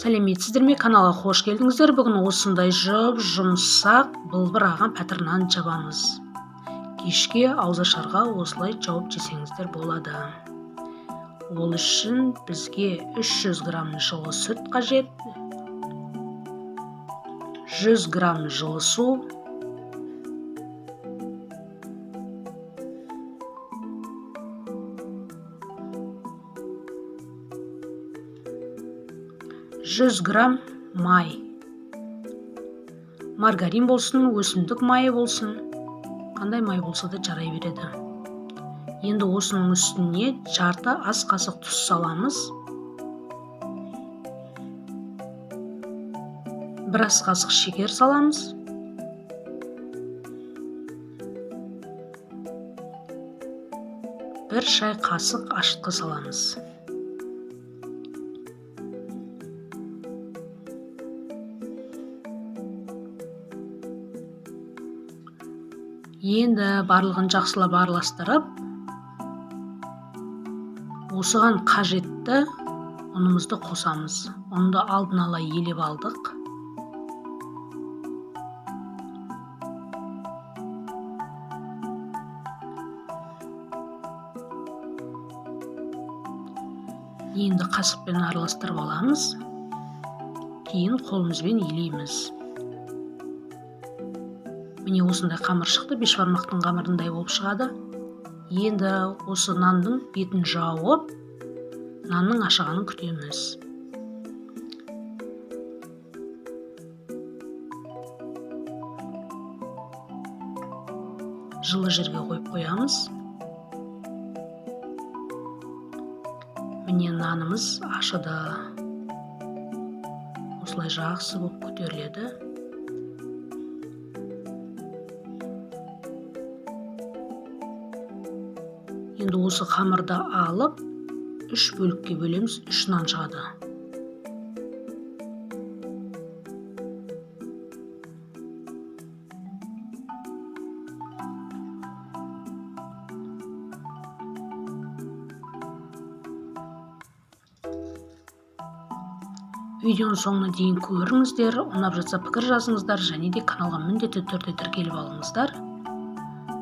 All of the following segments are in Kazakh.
Сәлеметсіздер ме? Каналға қош келдіңіздер. Бүгін осындай жұмсақ былбыраған пәтір нан жабамыз. Кешке ауызашарға осылай жауып жесеңіздер болады. Ол үшін бізге 300 грамм жылы сүт қажет, 100 грамм жылы су, 100 грамм май. Маргарин болсын, өсімдік майы болсын, қандай май болса да жарай береді. Енді осының үстіне жарты ас қасық тұз саламыз. 1 ас қасық шекер саламыз. Бір шай қасық ашытқы саламыз. Енді барлығын жақсылап араластырып, осыған қажетті ұнымызды қосамыз. Ұнды алдын ала елеп алдық. Енді қасықпен араластырып аламыз. Кейін қолымызбен елейміз. Міне осындай қамыр шықты, 5 бармақтың қамырындай болып шығады. Енді осы нанның бетін жауып, нанның ашығанын күтеміз. Жылы жерге қойып қоямыз. Міне нанымыз ашыды. Осылай жақсы болып көтеріледі. Енді осы қамырды алып, 3 бөлікке бөлеміз, 3 нан шығады. Видеоның соңына дейін көріңіздер, ұнап жатса пікір жазыңыздар, және де каналға міндетті түрде тіркеліп алыңыздар.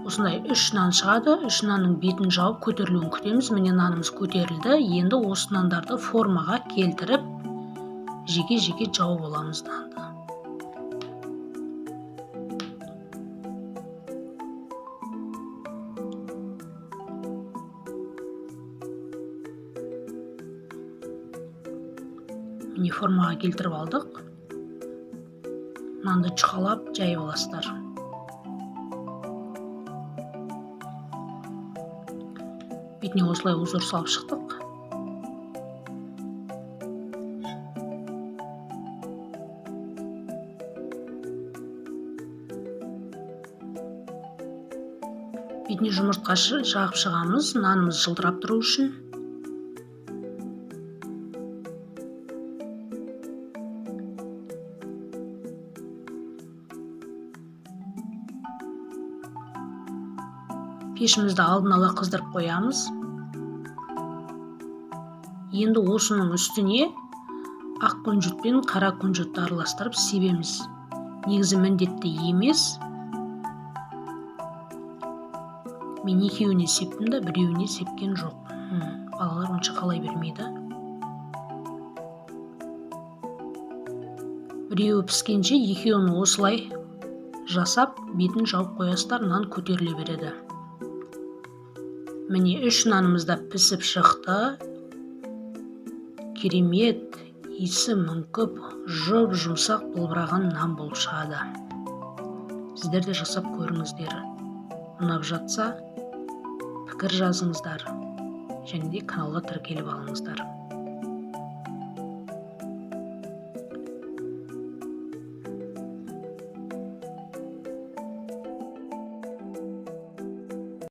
Осындай 3 нан шығады, 3 нанның бетін жауып көтерілуін күтеміз. Міне нанымыз көтерілді. Енді осы нандарды формаға келтіріп, жеке-жеке жауып аламыз нанды. Міне формаға келтіріп алдық. Нанды жұқалап жайып аласыздар. Бетіне осылай узор салып шықтық. Бетіне жұмыртқа жағып шығамыз, нанымыз жылдырап тұру үшін. Пешімізді алдын ала қыздырып қоямыз. Енді осының үстіне ақ күнжіт пен қара күнжітті араластырып себеміз. Негізі міндетті емес. Мен екеуіне септім да, біреуіне сепкен жоқ. Балалар онша қалай бермейді. Біреуі піскенше екеуін осылай жасап, бетін жауып қоясыздар, нан көтеріле береді. Міне 3 нанымыз да пісіп шықты. Керемет, иісі мүңкіп, жұмсақ былбыраған нан болып шығады. Сіздер де жасап көріңіздер. Ұнап жатса, пікір жазыңыздар, және де каналға тіркеліп алыңыздар.